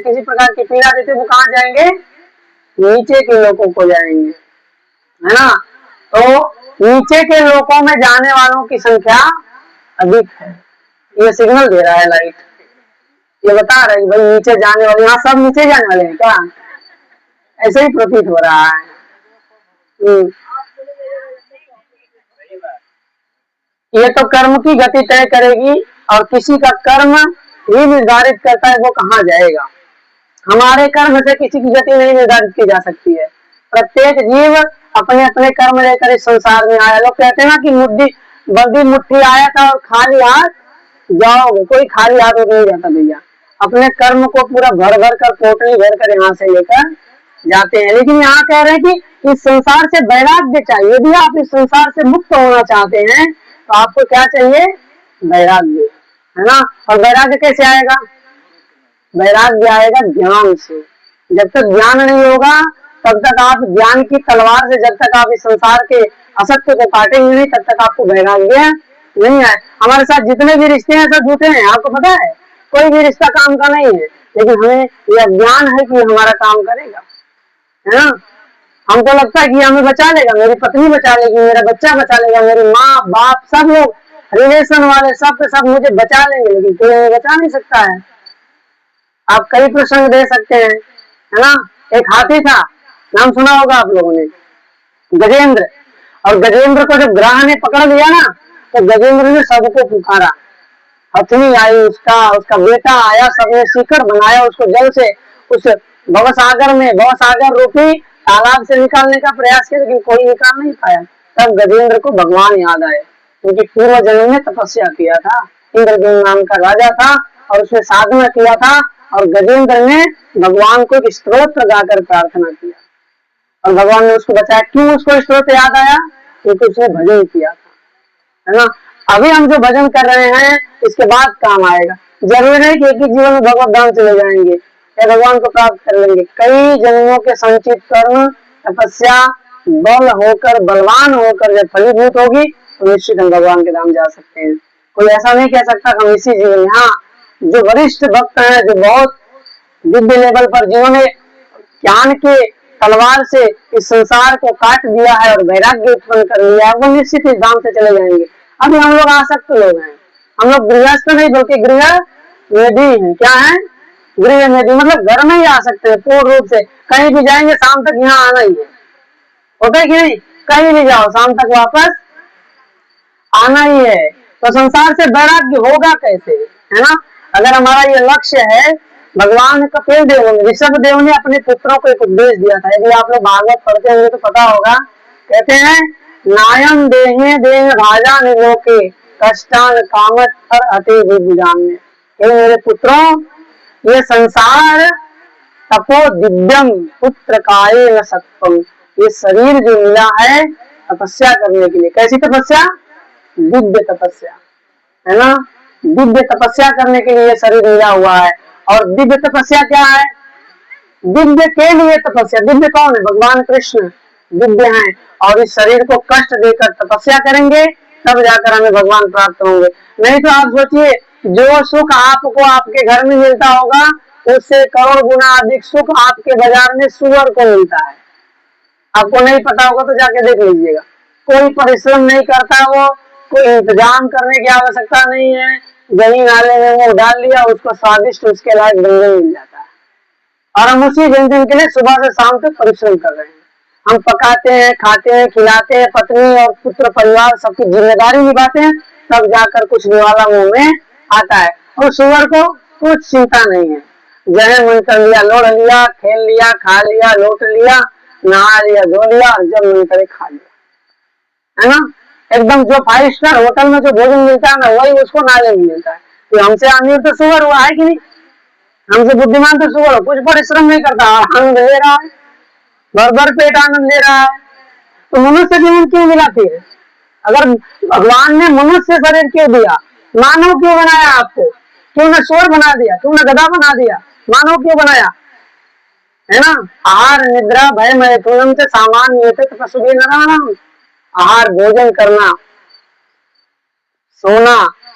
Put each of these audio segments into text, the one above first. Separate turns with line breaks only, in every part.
किसी प्रकार की पीड़ा देते वो कहाँ जाएंगे, नीचे के लोगों को जाएंगे, है ना। तो नीचे के लोगों में जाने वालों की संख्या अधिक है। ये सिग्नल दे रहा है लाइट, ये बता रहा है कि भाई नीचे जाने वाले, यहाँ सब नीचे जाने वाले हैं क्या, ऐसे ही प्रतीत हो रहा है। ये तो कर्म की गति तय करेगी और किसी का कर्म ही निर्धारित करता है वो कहाँ जाएगा। हमारे कर्म से किसी की गति नहीं निर्धारित की जा सकती है। प्रत्येक जीव अपने अपने कर्म लेकर इस संसार में आया। लोग कहते हैं ना कि बंदी मुट्ठी आया था और खाली हाथ जाओगे, कोई खाली हाथ नहीं जाता भैया। अपने कर्म को पूरा भर भर कर पोटली भर कर यहाँ से लेकर जाते हैं। लेकिन यहाँ कह रहे हैं कि इस संसार से वैराग्य चाहिए। यदि आप इस संसार से मुक्त होना चाहते हैं तो आपको क्या चाहिए, वैराग्य, है ना। और वैराग्य कैसे आएगा, वैराग्य आएगा ज्ञान से। जब तक ज्ञान नहीं होगा तब तक आप ज्ञान की तलवार से, जब तक आप इस संसार के असत्य को काटेंगे नहीं तब तक आपको वैराग्य नहीं है। हमारे साथ जितने भी रिश्ते हैं सब झूठे हैं, आपको पता है, कोई भी रिश्ता काम का नहीं है। लेकिन हमें यह ज्ञान है कि हमारा काम करेगा, है ना। हमको लगता है कि हमें बचा लेगा, मेरी पत्नी बचा लेगी, मेरा बच्चा बचा लेगा, मेरी माँ बाप सब लोग रिलेशन वाले सब के सब मुझे बचा लेंगे, लेकिन कोई हमें बचा नहीं सकता है। आप कई प्रसंग दे सकते हैं, है ना। एक हाथी था, नाम सुना होगा आप लोगों ने, गजेंद्र। और गजेंद्र को जब ग्राह ने पकड़ लिया ना तो गजेंद्र ने सबको पुकारा, हथनी आई उसका बेटा आया, सबने सीकर बनाया उसको जल से उस भवसागर रूपी तालाब से निकालने का प्रयास किया, लेकिन कोई निकाल नहीं पाया। तब गजेंद्र को भगवान याद आए, क्योंकि पूर्व जन्म में तपस्या किया था। इंद्रदेव नाम का राजा था और उसने साधना किया था, और गजेंद्र ने भगवान को एक स्तोत्र गाकर प्रार्थना किया और भगवान ने उसको बचाया। क्यों उसको स्तोत्र याद आया, क्योंकि उसने भजन किया था, है ना। अभी हम जो भजन कर रहे हैं इसके बाद काम आएगा। जरूरी नहीं कि एक ही जीवन में भगवत धाम चले जाएंगे या भगवान को प्राप्त कर लेंगे। कई जन्मों के संचित कर्म तपस्या बल होकर, बलवान होकर जब फलीभूत होगी तो निश्चित हम भगवान के धाम जा सकते हैं। कोई ऐसा नहीं कह सकता हम इसी जीवन में। हाँ, जो वरिष्ठ भक्त हैं, जो बहुत दिव्य लेवल पर, जिन्होंने ज्ञान के तलवार से इस संसार को काट दिया है और वैराग्य उत्पन्न कर लिया है, वो निश्चित इस धाम से चले जाएंगे। अभी हम लोग आसक्त लोग हैं, हम लोग गृहस्थ नहीं बल्कि गृह मेधी हैं। क्या है, गृह मेधी, मतलब घर में ही आ सकते हैं पूर्ण रूप से। कहीं भी जाएंगे शाम तक यहाँ आना ही है, होता है कि नहीं। कहीं भी जाओ शाम तक वापस आना ही है। तो संसार से वैराग्य होगा कैसे, है ना। अगर हमारा ये लक्ष्य है, भगवान कपिल देव ने, ऋषभ देव ने अपने पुत्रों को एक उपदेश दिया था। यदि आप लोग भागवत पढ़ते होंगे तो पता होगा, कहते हैं नायम देहे देह भाजा निलोके कष्टान कामत पर अति विद्यान में। मेरे पुत्रों, ये संसार तपो दिव्यम पुत्र काये न सत्वम, ये शरीर जो मिला है तपस्या करने के लिए। कैसी तपस्या, दिव्य तपस्या, है ना। दिव्य तपस्या करने के लिए शरीर मिला हुआ है। और दिव्य तपस्या क्या है, दिव्य के लिए तपस्या। दिव्य कौन है, भगवान कृष्ण दिव्य हैं, और इस शरीर को कष्ट देकर तपस्या करेंगे तब जाकर हमें भगवान प्राप्त होंगे। नहीं तो आप सोचिए, जो सुख आपको आपके घर में मिलता होगा उससे करोड़ गुना अधिक सुख आपके बाजार में सुअर को मिलता है। आपको नहीं पता होगा तो जाके देख लीजिएगा। कोई परिश्रम नहीं करता, वो कोई इंतजाम करने की आवश्यकता नहीं है, जमीन नाले में वो डाल लिया, उसको स्वादिष्ट उसके लायक व्यंजन मिल जाता है। और हम उसी व्यंजन के लिए सुबह से शाम तक परिश्रम कर रहे हैं। हम पकाते हैं, खाते हैं, खिलाते हैं, पत्नी और पुत्र परिवार सबकी जिम्मेदारी निभाते हैं, तब जाकर कुछ निवाला मुंह में आता है। और सुअर को कुछ चिंता नहीं है, जहाँ मन कर लिया लोढ़ लिया, खेल लिया, खा लिया, लौट लिया, नहा लिया, धो लिया, और जब मन करे खा लिया, है ना। एकदम जो 5 स्टार होटल में जो भोजन मिलता है ना, वही उसको नाले में मिलता है। तो हमसे अमीर तो सुअर हुआ है कि नहीं, हमसे बुद्धिमान तो सुअर, कुछ परिश्रम नहीं करता, आनंद ले रहा है, भर भर पेट आनंद ले रहा है। तो मनुष्य जीवन क्यों मिला फिर? अगर भगवान ने मनुष्य शरीर क्यों दिया, मानव क्यों बनाया आपको? क्यों न सुअर बना दिया, क्यों न गधा बना दिया, मानव क्यों बनाया, है ना। आहार निद्रा भय मैथुनम से सामान्य पशु भी न, आहार भोजन करना, सोना,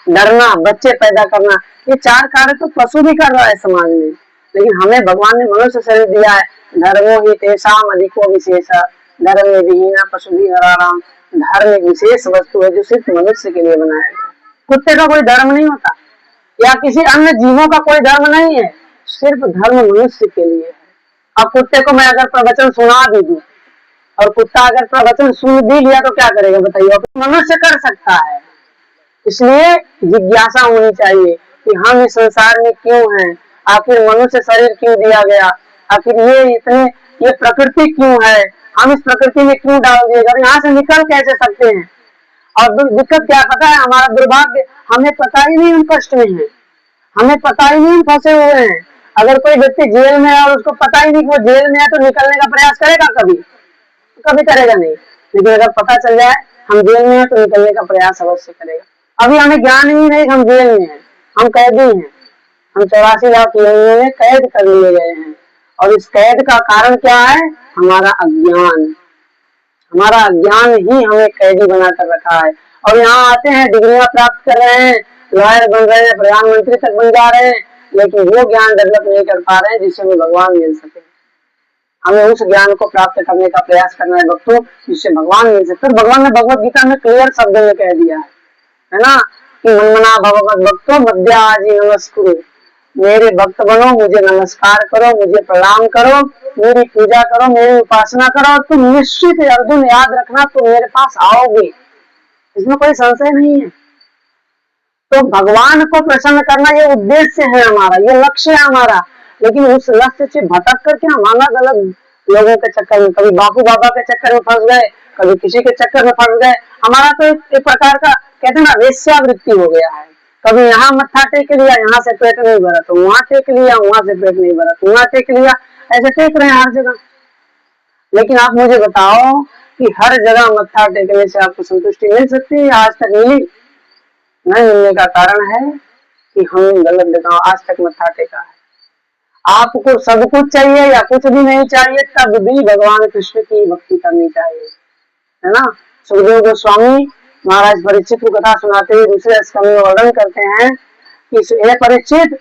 डरना, बच्चे पैदा करना, ये 4 कार्य तो पशु भी कर रहा है समाज में। लेकिन हमें भगवान ने मनुष्य शरीर दिया है। धर्मो ही तेषाम अधिको विशेष, धर्म में विहीना पशु भी हराराम। धर्म एक विशेष वस्तु है जो सिर्फ मनुष्य के लिए बनाया गया। कुत्ते का कोई धर्म नहीं होता या किसी अन्य जीवों का कोई धर्म नहीं है, सिर्फ धर्म मनुष्य के लिए है। अब कुत्ते को मैं अगर प्रवचन सुना भी दूं और कुत्ता अगर प्रवचन सुन भी लिया तो क्या करेगा बताइए? मनुष्य कर सकता है। इसलिए जिज्ञासा होनी चाहिए कि हम इस संसार में क्यों हैं, आखिर मनुष्य शरीर क्यों दिया गया, आखिर ये प्रकृति क्यों है, हम इस प्रकृति में क्यों डाल दिए गए, यहाँ से निकल कैसे सकते हैं। और दिक्कत क्या पता है, हमारा दुर्भाग्य, हमें पता ही नहीं हम कष्ट में हैं, हमें पता ही नहीं हम फंसे हुए हैं। अगर कोई व्यक्ति जेल में है और उसको पता ही नहीं कि वो जेल में है तो निकलने का प्रयास करेगा कभी करेगा नहीं। लेकिन अगर पता चल जाए हम जेल में हैं तो निकलने का प्रयास अवश्य करेगा। अभी हमें ज्ञान ही नहीं हम जेल में हैं, हम कैदी हैं, हम 84 लाख लोगों में कैद कर लिए गए हैं। और इस कैद का कारण क्या है? हमारा अज्ञान। हमारा अज्ञान ही हमें कैदी बनाकर रखा है। और यहाँ आते हैं, डिग्रियां प्राप्त कर रहे हैं, लॉयर बन रहे हैं, प्रधानमंत्री तक बन जा रहे हैं, लेकिन वो ज्ञान डेवलप नहीं कर पा रहे हैं जिससे हमें भगवान मिल सके। हमें उस ज्ञान को प्राप्त करने का प्रयास करना है भक्तों, जिससे भगवान मिल सके। भगवान ने भगवत गीता में क्लियर शब्दों में कह दिया है ना, कि मनमना भगवत भक्तो मध्याजी नमस्कुरु। मेरे भक्त बनो, मुझे नमस्कार करो, मुझे प्रणाम करो, मेरी पूजा करो, मेरी उपासना करो, तुम निश्चित अर्जुन याद रखना तुम मेरे पास आओगे, इसमें कोई संशय नहीं है। तो भगवान को प्रसन्न करना ये उद्देश्य है हमारा, ये लक्ष्य है हमारा। लेकिन उस लक्ष्य से भटक करके हम अलग अलग लोगों के चक्कर में, कभी बापू बाबा के चक्कर में फंस गए, कभी किसी के चक्कर में फंस गए। हमारा तो एक प्रकार का कहते हैं ना वेश्यावृत्ति हो गया है। कभी यहाँ मत्था टेक लिया, यहाँ से पेट नहीं भरा, तो वहां टेक लिया, वहां से पेट नहीं भरा, तो वहां टेक लिया, ऐसे टेक रहे हैं हर जगह। लेकिन आप मुझे बताओ कि हर जगह मत्था टेकने से आपको संतुष्टि मिल सकती है? आज तक मिली नहीं। मिलने का कारण है कि हमने गलत जगह आज तक मत्था टेका है। आपको सब कुछ चाहिए या कुछ भी नहीं चाहिए, तब भी भगवान कृष्ण की भक्ति करनी चाहिए, है ना। सुखदेव गोस्वामी महाराज परीक्षित को कथा सुनाते हुए दूसरे स्कंद में वर्णन करते हैं कि हे परीक्षित,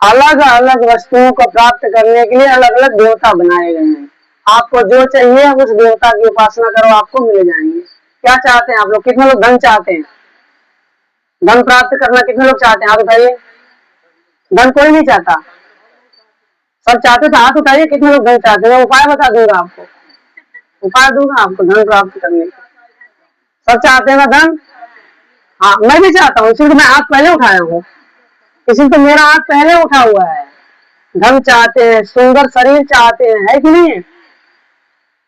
अलग अलग वस्तुओं को प्राप्त करने के लिए अलग अलग देवता बनाए गए हैं। आपको जो चाहिए उस देवता की उपासना करो, आपको मिल जाएंगे। क्या चाहते हैं आप लोग? कितने लोग धन चाहते हैं? धन प्राप्त करना कितने लोग चाहते हैं? हाथ उठाइए। धन कोई नहीं चाहता, सब चाहते थे, हाथ उठाइए। कितने लोग धन चाहते हैं? उपाय बता दूंगा आपको, उपाय दूंगा आपको धन प्राप्त करने का। सब चाहते हैं ना धन? हाँ, मैं भी चाहता हूँ, इसलिए मैं हाथ पहले उठाया हूँ, इसलिए तो मेरा हाथ पहले उठा हुआ है। धन चाहते हैं, सुंदर शरीर चाहते हैं, है कि नहीं?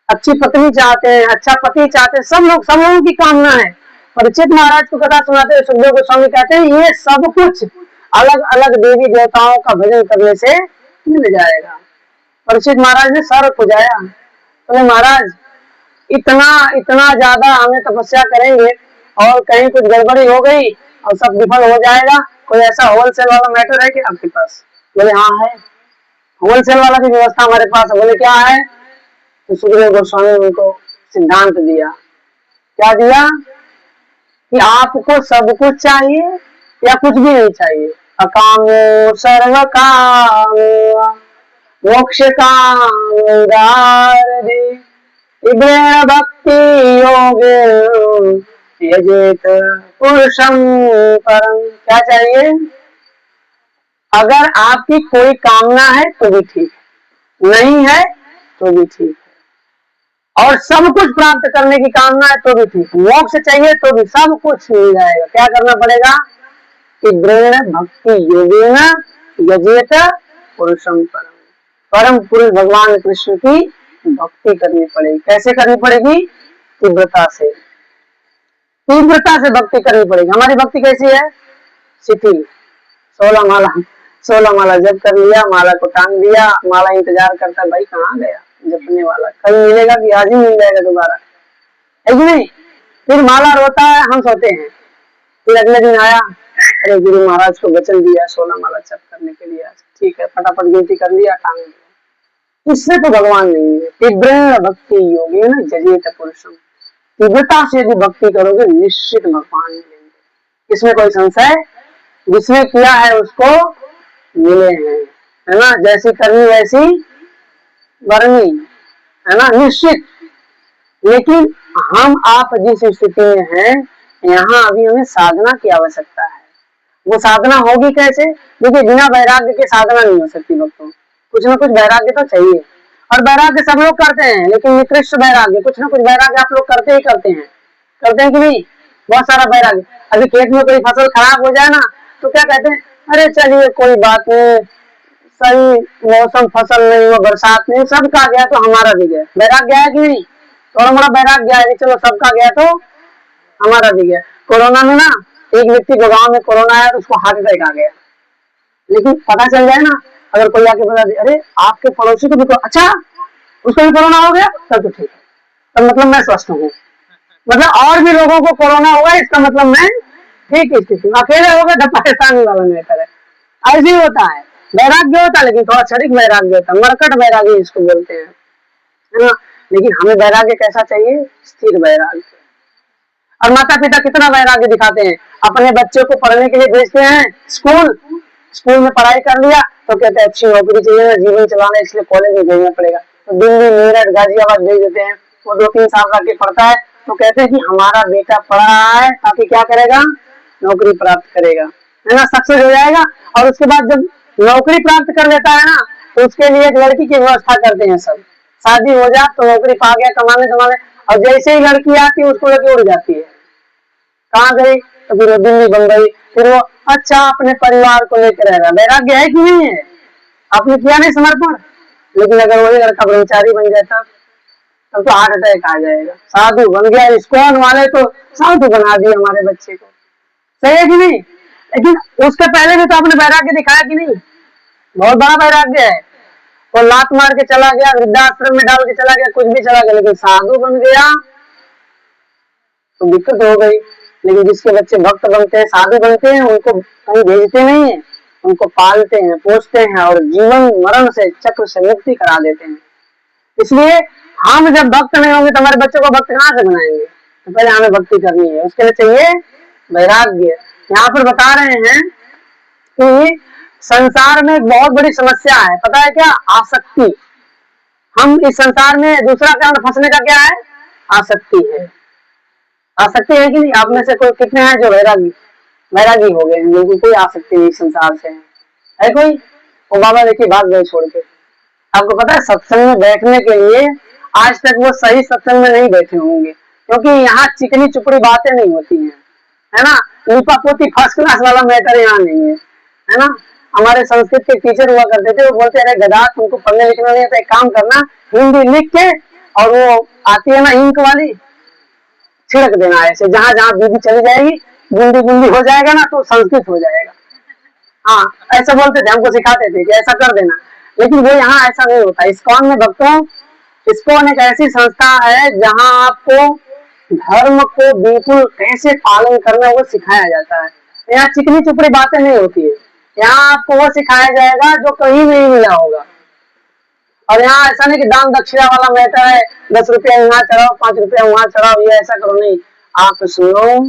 अच्छी पत्नी चाहते हैं, अच्छा पति चाहते हैं, सब लोगों की कामना है। परीक्षित महाराज को कथा सुनाते हुए सुखदेव गोस्वामी कहते हैं ये सब कुछ अलग अलग देवी देवताओं का भजन करने से मिल जाएगा। परीक्षित महाराज ने सर खुजाया, तो महाराज इतना ज्यादा हमें तपस्या करेंगे और कहीं कुछ गड़बड़ी हो गई और सब विफल हो जाएगा, कोई ऐसा होलसेल वाला मैटर है कि आपके पास? बोले हाँ है, होलसेल वाला की व्यवस्था हमारे पास है। बोले क्या है? तो सुखदेव गोस्वामी ने उनको सिद्धांत दिया। क्या दिया? कि आपको सब कुछ चाहिए या कुछ भी नहीं चाहिए। अकामो सर्व कामो मोक्ष कामोदार दे भक्ति योगे यजेत पुरुषं परं। क्या चाहिए? अगर आपकी कोई कामना है तो भी ठीक, नहीं है तो भी ठीक, और सब कुछ प्राप्त करने की कामना है तो भी ठीक, मोक्ष चाहिए तो भी सब कुछ मिल जाएगा। क्या करना पड़ेगा? कि ब्रेण भक्ति योगेन यजेत पुरुषं परम। परम पुरुष भगवान कृष्ण की भक्ति करनी पड़ेगी। कैसे करनी पड़ेगी? तीव्रता से, तीव्रता से भक्ति करनी पड़ेगी। हमारी भक्ति कैसी है? शिथिल। 16 माला जप कर लिया, माला को टांग दिया, माला इंतजार करता है, भाई कहाँ गया जपने वाला, कल मिलेगा कि आज ही मिल जाएगा दोबारा, है कि नहीं? फिर माला रोता है, हम सोते हैं। फिर अगले दिन आया, अरे गुरु महाराज को वचन दिया 16 माला जप करने के लिए, ठीक है, फटाफट गिनती कर लिया, टांग दिया। इससे तो भगवान नहीं है। तीव्र भक्ति योगी है ना, जजेत पुरुषम। तीव्रता से यदि भक्ति करोगे निश्चित भगवान मिलेंगे, इसमें कोई संशय? जिसने किया है उसको मिले हैं। है ना, जैसी करनी वैसी भरनी, है ना, निश्चित। लेकिन हम आप जिस स्थिति में हैं, यहाँ अभी हमें साधना की आवश्यकता है। वो साधना होगी कैसे? देखिए, बिना वैराग्य के साधना नहीं हो सकती भक्तों। कुछ ना कुछ वैराग्य तो चाहिए, और वैराग्य सब लोग करते हैं, लेकिन निकृष्ट वैराग्य, कुछ ना कुछ वैराग्य आप लोग करते ही करते हैं कि नहीं? बहुत सारा वैराग्य। अभी खेत में कोई फसल खराब हो जाए ना, तो क्या कहते हैं, अरे चलिए कोई बात नहीं, सही मौसम, फसल नहीं हुआ, बरसात नहीं, सबका गया तो हमारा भी गया। वैराग्य है कि नहीं? थोड़ा मोड़ा वैराग्य है, चलो सबका गया तो हमारा भी गया। कोरोना में ना, एक व्यक्ति को गांव में कोरोना आया तो उसको हार्ट अटैक आ गया, लेकिन पता चल जाए ना, अगर कोई आके बता दे, अरे आपके पड़ोसी को भी तो, अच्छा उसको भी कोरोना हो गया, तब तो ठीक है, तब मतलब मैं स्वस्थ हूँ, मतलब और भी लोगों को कोरोना होगा, इसका मतलब मैं ठीक स्थिति में। अकेले हो गए तो परेशानी वाला मैटर है। ऐसे ही होता है, वैराग्य होता है, लेकिन थोड़ा क्षणिक वैराग्य होता है, मरकट वैराग्य इसको बोलते हैं, है ना। लेकिन हमें वैराग्य कैसा चाहिए? स्थिर वैराग्य। और माता पिता कितना वैराग्य दिखाते हैं, अपने बच्चों को पढ़ने के लिए भेजते हैं स्कूल में पढ़ाई कर लिया तो कहते हैं अच्छी नौकरी चाहिए ना, जीवन चलाना, इसलिए कॉलेज में भेजना पड़ेगा, तो दिल्ली, मेरठ, गाजियाबाद भेज देते हैं। वो 2-3 साल रह के पढ़ता है तो कहते हैं कि हमारा बेटा पढ़ रहा है ताकि क्या करेगा? नौकरी प्राप्त करेगा, है ना, सक्सेस हो जाएगा। और उसके बाद जब नौकरी प्राप्त कर लेता है ना, तो उसके लिए एक लड़की की व्यवस्था करते हैं सब, शादी हो जाए तो नौकरी पा गया, कमाने, और जैसे ही लड़की आती है उसको लेके उड़ जाती है, कहाँ गई? तो फिर वो दिल्ली, बम्बई, फिर वो अच्छा अपने परिवार को लेकर रहेगा। वैराग्य है कि नहीं है? आपने किया नहीं समर्पण। लेकिन अगर वही लड़का ब्रह्मचारी बन जाता तब तो हार्ट अटैक आ जाएगा। साधु बन गया, इस्कॉन वाले तो साधु बना दिए हमारे बच्चे को, सही है कि नहीं? लेकिन उसके पहले भी तो आपने वैराग्य दिखाया कि नहीं? बहुत बड़ा वैराग्य है। वो लात मार के चला गया, वृद्धाश्रम में डाल के चला गया, कुछ भी चला गया, लेकिन साधु बन गया तो दिक्कत हो गई। लेकिन जिसके बच्चे भक्त बनते हैं, साधु बनते हैं, उनको कहीं भेजते नहीं है, उनको पालते हैं, पोसते हैं और जीवन मरण से, चक्र से मुक्ति करा देते हैं। इसलिए हम जब भक्त नहीं होंगे तो हमारे बच्चों को भक्त कहाँ से बनाएंगे? तो पहले हमें भक्ति करनी है, उसके लिए चाहिए वैराग्य। यहाँ पर बता रहे हैं कि संसार में एक बहुत बड़ी समस्या है, पता है क्या? आसक्ति। हम इस संसार में दूसरा कारण फंसने का क्या है? आसक्ति है। आसक्ति है कि नहीं? आप में से कोई कितने हैं जो वैरागी हो गए हैं, जिनको कोई आसक्ति नहीं संसार से है कोई? वो बाबा देखिए भाग गए छोड़ के। आपको पता है सत्संग में बैठने के लिए आज तक वो सही सत्संग में नहीं बैठे होंगे, क्योंकि यहाँ चिकनी चुपड़ी बातें नहीं होती हैं, है ना। लीपा पोती फर्स्ट क्लास वाला मैटर यहाँ नहीं है ना। हमारे संस्कृत के टीचर हुआ करते थे, वो बोलते अरे गधा तुमको पढ़ने लिखना नहीं है तो एक काम करना, हिंदी लिख के और वो आती है ना इंक वाली, छिड़क देना ऐसे, जहां जहां बीबी चली जाएगी, बूंदी बूंदी हो जाएगा ना, तो संस्कृत हो जाएगा। हाँ, ऐसा बोलते थे, हमको सिखाते थे कि ऐसा कर देना। लेकिन वो यहाँ ऐसा नहीं होता। इस्कॉन में भक्तों, इस्कॉन एक ऐसी संस्था है जहाँ आपको धर्म को बिल्कुल कैसे पालन करना वो सिखाया जाता है। यहाँ चिकनी चुपड़ी बातें नहीं होती है, यहाँ आपको वो सिखाया जाएगा जो कहीं नहीं मिला होगा। और यहाँ ऐसा नहीं कि दान दक्षिणा वाला मैटर है, 10 रुपया यहाँ चढ़ाओ, 5 रुपया वहां चढ़ाओ, ये ऐसा करो, नहीं। आप सुनो,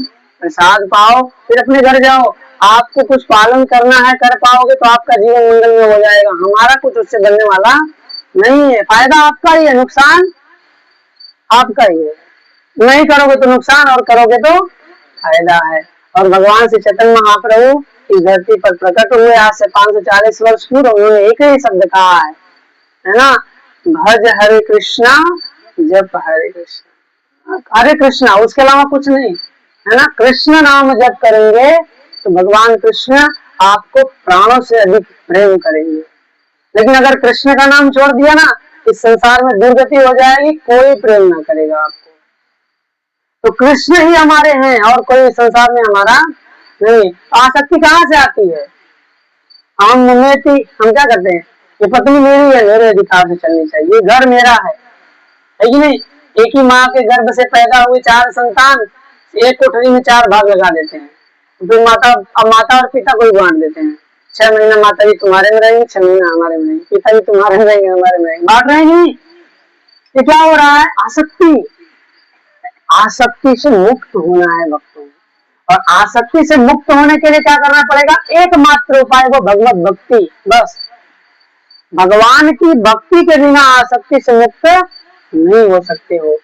प्रसाद पाओ, फिर अपने घर जाओ। आपको कुछ पालन करना है, कर पाओगे तो आपका जीवन मंगल में हो जाएगा। हमारा कुछ उससे बनने वाला नहीं है, फायदा आपका ही है, नुकसान आपका ही है। नहीं करोगे तो नुकसान, और करोगे तो फायदा है। और भगवान श्री चैतन्य महाप्रभु इस धरती पर प्रकट हुए आज से 540 वर्ष पूर्व। उन्होंने एक ही शब्द कहा है ना, भज हरे कृष्णा, जप हरे कृष्णा, हरे कृष्णा, उसके अलावा कुछ नहीं, है ना। कृष्ण नाम जप करेंगे तो भगवान कृष्ण आपको प्राणों से अधिक प्रेम करेंगे। लेकिन अगर कृष्ण का नाम छोड़ दिया ना, इस संसार में दुर्गति हो जाएगी, कोई प्रेम ना करेगा आपको। तो कृष्ण ही हमारे हैं और कोई संसार में हमारा नहीं। आसक्ति कहाँ से आती है? हम क्या करते हैं, ये पत्नी मेरी है, मेरे अधिकार से चलनी चाहिए, घर मेरा है कि नहीं। एक ही माँ के गर्भ से पैदा हुए 4 संतान एक कोठरी में 4 भाग लगा देते हैं, फिर माता और पिता को ही बांट देते हैं। 6 महीना माता जी तुम्हारे में रहेंगे, 6 महीना हमारे में रहेंगे, पिता जी तुम्हारे में रहेंगे, हमारे में रहेंगे, बांट रहे हैं। ये क्या हो रहा है? आसक्ति। आसक्ति से मुक्त होना है भक्तों, और आसक्ति से मुक्त होने के लिए क्या करना पड़ेगा? एकमात्र उपाय, वो भगवत भक्ति, बस। भगवान की भक्ति के बिना आसक्ति से मुक्त नहीं हो सकते हो।